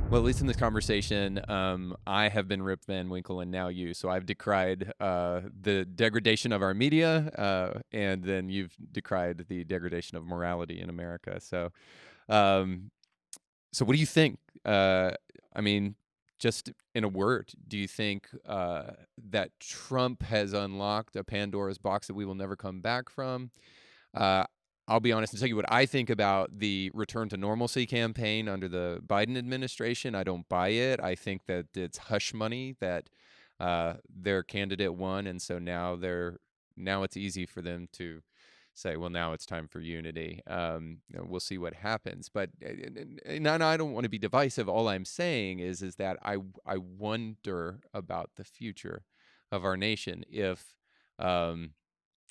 Well, at least in this conversation, I have been Rip Van Winkle and now you. So I've decried the degradation of our media, and then you've decried the degradation of morality in America. Um, so what do you think? I mean, just in a word, do you think that Trump has unlocked a Pandora's box that we will never come back from? Uh, I'll be honest and tell you what I think about the return to normalcy campaign under the Biden administration. I don't buy it. I think that it's hush money that their candidate won, and so now it's easy for them to say, well, now it's time for unity. We'll see what happens. But and I don't want to be divisive. All I'm saying is that I wonder about the future of our nation if.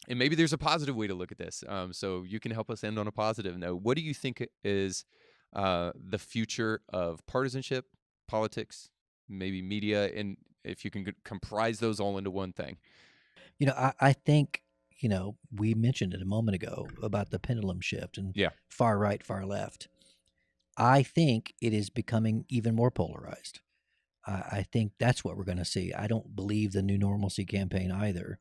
And maybe there's a positive way to look at this. So you can help us end on a positive note. What do you think is the future of partisanship, politics, maybe media, and if you can comprise those all into one thing? I think, we mentioned it a moment ago about the pendulum shift and Yeah. far right, far left. I think it is becoming even more polarized. I think that's what we're going to see. I don't believe the new normalcy campaign either.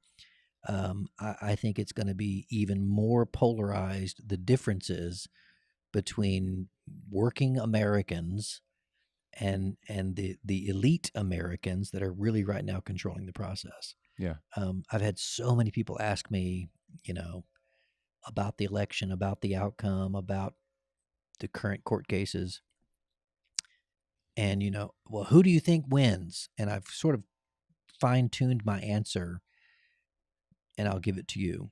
I think it's going to be even more polarized. The differences between working Americans and the elite Americans that are really right now controlling the process. Yeah. I've had so many people ask me, about the election, about the outcome, about the current court cases. And, well, who do you think wins? And I've sort of fine tuned my answer, and I'll give it to you.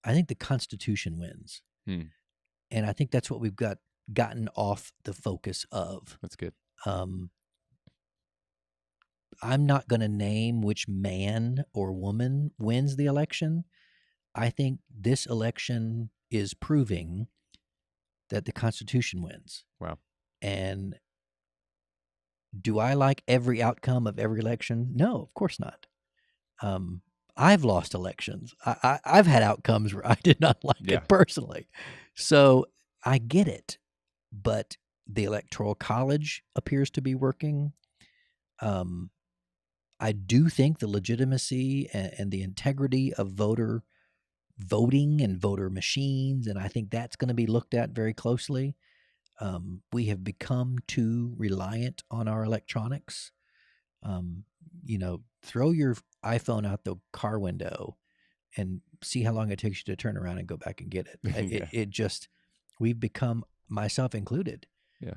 I think the Constitution wins. Hmm. And I think that's what we've gotten off the focus of. That's good. Um, I'm not going to name which man or woman wins the election. I think this election is proving that the Constitution wins. Wow. And do I like every outcome of every election? No, of course not. I've lost elections. I've had outcomes where I did not like Yeah. it personally. So I get it. But the Electoral College appears to be working. I do think the legitimacy and the integrity of voter voting and voter machines, and I think that's going to be looked at very closely. We have become too reliant on our electronics. Throw your iPhone out the car window and see how long it takes you to turn around and go back and get it. Yeah. It just, we've become, myself included. Yeah.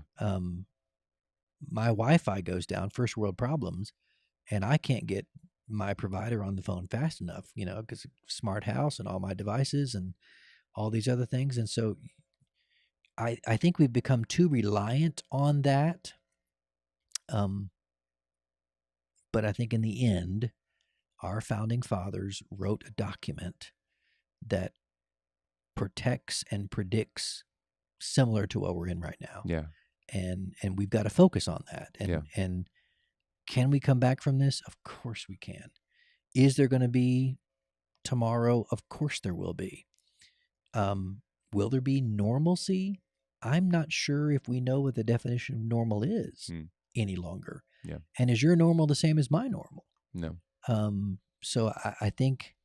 My Wi-Fi goes down, first world problems, and I can't get my provider on the phone fast enough, because smart house and all my devices and all these other things. And so I think we've become too reliant on that. But I think in the end, our founding fathers wrote a document that protects and predicts similar to what we're in right now. Yeah. And we've got to focus on that. And can we come back from this? Of course we can. Is there going to be tomorrow? Of course there will be. Will there be normalcy? I'm not sure if we know what the definition of normal is any longer. Yeah. And is your normal the same as my normal? No. So I think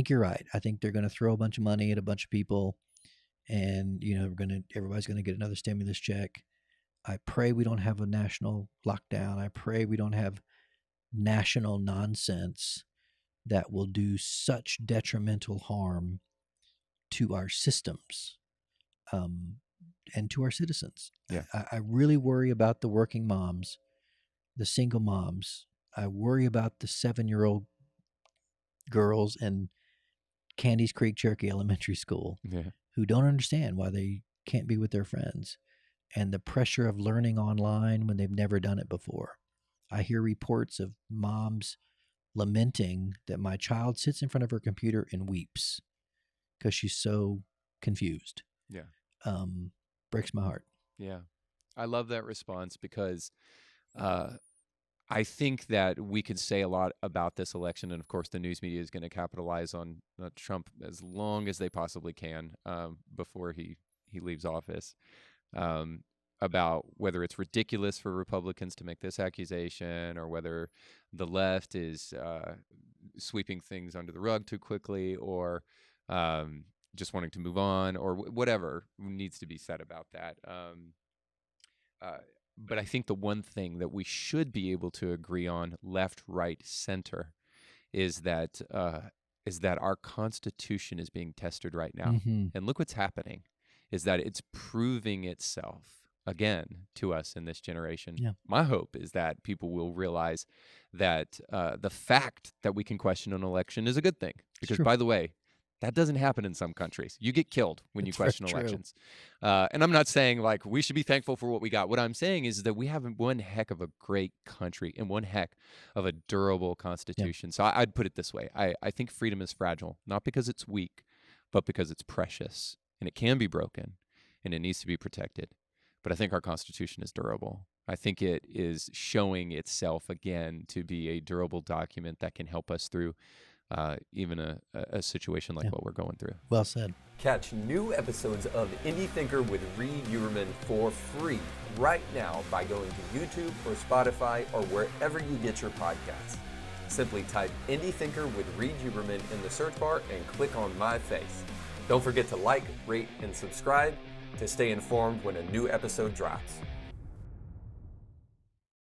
you're right. I think they're going to throw a bunch of money at a bunch of people, and everybody's going to get another stimulus check. I pray we don't have a national lockdown. I pray we don't have national nonsense that will do such detrimental harm to our systems and to our citizens. Yeah. I really worry about the working moms, the single moms. I worry about the 7-year-old girls in Candies Creek Cherokee Elementary School who don't understand why they can't be with their friends, and the pressure of learning online when they've never done it before. I hear reports of moms lamenting that my child sits in front of her computer and weeps because she's so confused. Yeah. Breaks my heart. Yeah. I love that response because I think that we could say a lot about this election, and of course the news media is going to capitalize on Trump as long as they possibly can before he leaves office. about whether it's ridiculous for Republicans to make this accusation, or whether the left is sweeping things under the rug too quickly, or just wanting to move on, or whatever needs to be said about that. But I think the one thing that we should be able to agree on, left, right, center, is that our Constitution is being tested right now. Mm-hmm. And look what's happening, is that it's proving itself again to us in this generation. Yeah. My hope is that people will realize that the fact that we can question an election is a good thing. Because, by the way, that doesn't happen in some countries. You get killed when you question elections. And I'm not saying like we should be thankful for what we got. What I'm saying is that we have one heck of a great country and one heck of a durable Constitution. So I'd put it this way. I think freedom is fragile, not because it's weak, but because it's precious. And it can be broken, and it needs to be protected. But I think our Constitution is durable. I think it is showing itself again to be a durable document that can help us through even a situation like what we're going through. Well said. Catch new episodes of Indiethinker with Reed Uberman for free right now by going to YouTube or Spotify or wherever you get your podcasts. Simply type Indiethinker with Reed Uberman in the search bar and click on my face. Don't forget to like, rate, and subscribe to stay informed when a new episode drops.